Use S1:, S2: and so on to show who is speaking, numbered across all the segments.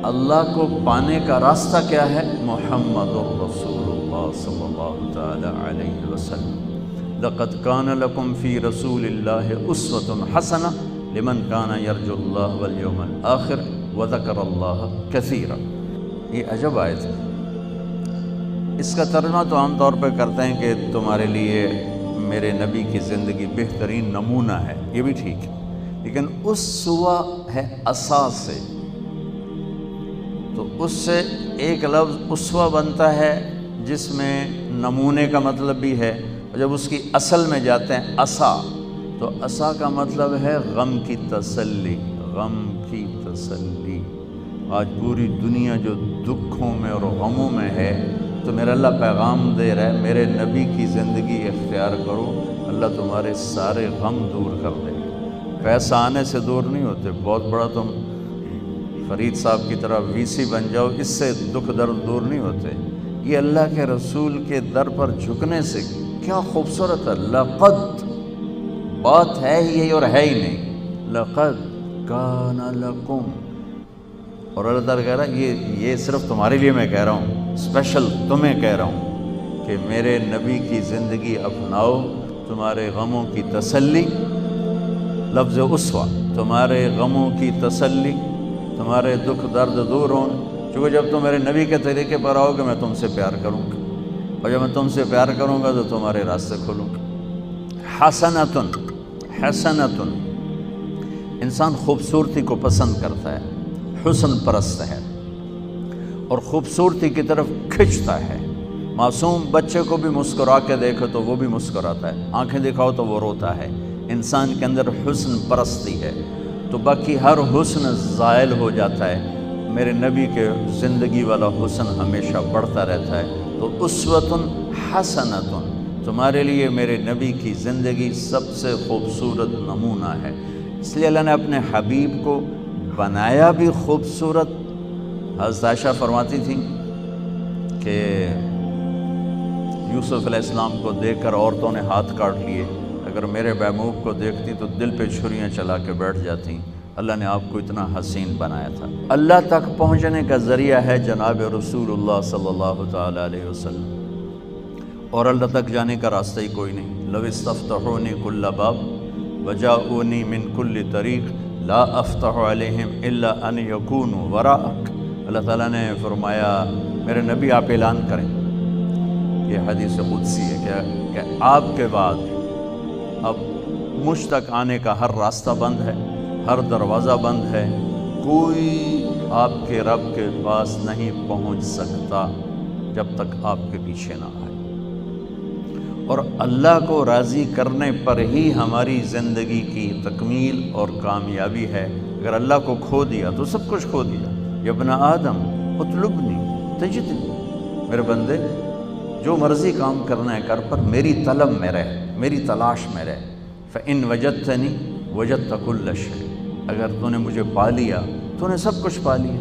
S1: اللہ کو پانے کا راستہ کیا ہے؟ محمد الرسول اللہ صلی اللہ تعالی علیہ وسلم۔ لقد کان لکم فی رسول اللہ اسوۃ حسنہ لمن کان یرجو اللہ والیوم الآخر وذکر اللہ کثیرا۔ یہ عجب آیت ہے۔ اس کا ترجمہ تو عام طور پہ کرتے ہیں کہ تمہارے لیے میرے نبی کی زندگی بہترین نمونہ ہے، یہ بھی ٹھیک ہے، لیکن اسوہ ہے اساس سے، تو اس سے ایک لفظ اسوہ بنتا ہے جس میں نمونے کا مطلب بھی ہے، اور جب اس کی اصل میں جاتے ہیں اسا، تو اسا کا مطلب ہے غم کی تسلی، غم کی تسلی۔ آج پوری دنیا جو دکھوں میں اور غموں میں ہے، تو میرا اللہ پیغام دے رہا ہے میرے نبی کی زندگی اختیار کرو، اللہ تمہارے سارے غم دور کر دے گا۔ پیسہ آنے سے دور نہیں ہوتے، بہت بڑا تم فرید صاحب کی طرح وی سی بن جاؤ، اس سے دکھ درد دور نہیں ہوتے۔ یہ اللہ کے رسول کے در پر جھکنے سے کیا خوبصورت ہے۔ لقد بات ہے ہی یہی اور ہے ہی نہیں، لقد کان لکم، اور اللہ تعالیٰ کہہ رہا ہے یہ صرف تمہارے لیے میں کہہ رہا ہوں، اسپیشل تمہیں کہہ رہا ہوں کہ میرے نبی کی زندگی اپناؤ، تمہارے غموں کی تسلی، لفظ اسوہ، تمہارے غموں کی تسلی، تمہارے دکھ درد دور ہوں، چونکہ جب تم میرے نبی کے طریقے پر آؤ گے میں تم سے پیار کروں گا، اور جب میں تم سے پیار کروں گا تو تمہارے راستے کھولوں گا۔ حسنۃ، حسنۃ، انسان خوبصورتی کو پسند کرتا ہے، حسن پرست ہے اور خوبصورتی کی طرف کھنچتا ہے۔ معصوم بچے کو بھی مسکرا کے دیکھو تو وہ بھی مسکراتا ہے، آنکھیں دکھاؤ تو وہ روتا ہے۔ انسان کے اندر حسن پرستی ہے، تو باقی ہر حسن زائل ہو جاتا ہے، میرے نبی کے زندگی والا حسن ہمیشہ بڑھتا رہتا ہے۔ تو اسوۃ حسنۃ، تمہارے لیے میرے نبی کی زندگی سب سے خوبصورت نمونہ ہے۔ اس لیے اللہ نے اپنے حبیب کو بنایا بھی خوبصورت۔ حضرت عائشہ فرماتی تھیں کہ یوسف علیہ السلام کو دیکھ کر عورتوں نے ہاتھ کاٹ لیے، اگر میرے محبوب کو دیکھتی تو دل پہ چھریاں چلا کے بیٹھ جاتی، اللہ نے آپ کو اتنا حسین بنایا تھا۔ اللہ تک پہنچنے کا ذریعہ ہے جناب رسول اللہ صلی اللہ تعالی علیہ وسلم، اور اللہ تک جانے کا راستہ ہی کوئی نہیں۔ لو استفتحونی کل باب وجاؤنی من کل طریق لا افتح علیہم الا ان یکونوا وراءک۔ اللہ تعالیٰ نے فرمایا میرے نبی آپ اعلان کریں، یہ حدیث قدسی ہے کہ آپ کے بعد اب مجھ تک آنے کا ہر راستہ بند ہے، ہر دروازہ بند ہے، کوئی آپ کے رب کے پاس نہیں پہنچ سکتا جب تک آپ کے پیچھے نہ آئے۔ اور اللہ کو راضی کرنے پر ہی ہماری زندگی کی تکمیل اور کامیابی ہے۔ اگر اللہ کو کھو دیا تو سب کچھ کھو دیا۔ یا ابن آدم اطلبنی تجدنی، میرے بندے جو مرضی کام کرنا ہے کر، پر میری طلب میں رہ، میری تلاش میں رہ۔ فإن وجدتنی وجدت کل شیء، اگر تو نے مجھے پا لیا تو نے سب کچھ پا لیا۔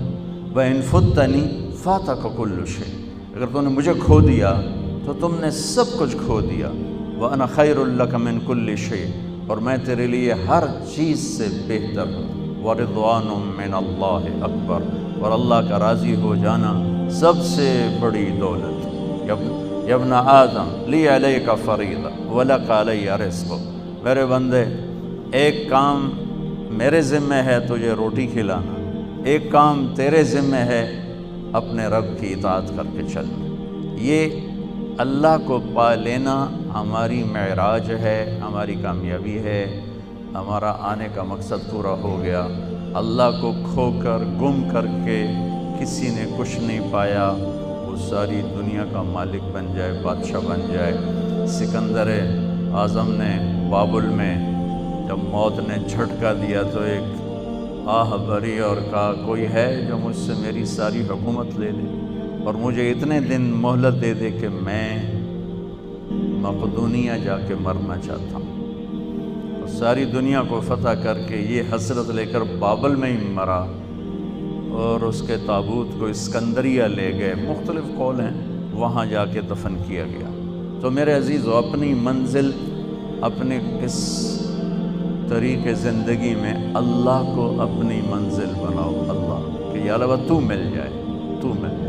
S1: وإن فتنی فاتک کل شیء، اگر تو نے مجھے کھو دیا تو تم نے سب کچھ کھو دیا۔ وَأَنَا خَيْرٌ لَكَ مِن كُلِّ شَيْءٍ، اور میں تیرے لیے ہر چیز سے بہتر ہوں۔ وَرِضْوَانٌ مِّنَ اللَّهِ أَكْبَرُ، اور اللہ کا راضی ہو جانا سب سے بڑی دولت۔ یا ابن آدم لی علیک فریضہ وَلَكَ عَلَيَّ رِزْقُ، میرے بندے ایک کام میرے ذمہ ہے تجھے روٹی کھلانا، ایک کام تیرے ذمہ ہے اپنے رب کی اطاعت کر کے چلنا۔ یہ اللہ کو پا لینا ہماری معراج ہے، ہماری کامیابی ہے، ہمارا آنے کا مقصد پورا ہو گیا۔ اللہ کو کھو کر گم کر کے کسی نے کچھ نہیں پایا، وہ ساری دنیا کا مالک بن جائے، بادشاہ بن جائے۔ سکندر اعظم نے بابل میں جب موت نے جھٹکا دیا تو ایک آہ بھری اور کہا کوئی ہے جو مجھ سے میری ساری حکومت لے لے اور مجھے اتنے دن مہلت دے دے کہ میں مقدونیہ جا کے مرنا چاہتا ہوں۔ اور ساری دنیا کو فتح کر کے یہ حسرت لے کر بابل میں ہی مرا، اور اس کے تابوت کو اسکندریہ لے گئے، مختلف قول ہیں، وہاں جا کے دفن کیا گیا۔ تو میرے عزیزو، اپنی منزل اپنے اس طریق زندگی میں اللہ کو اپنی منزل بناؤ۔ اللہ کہ یا اللہ تو مل جائے، تو مل جائے۔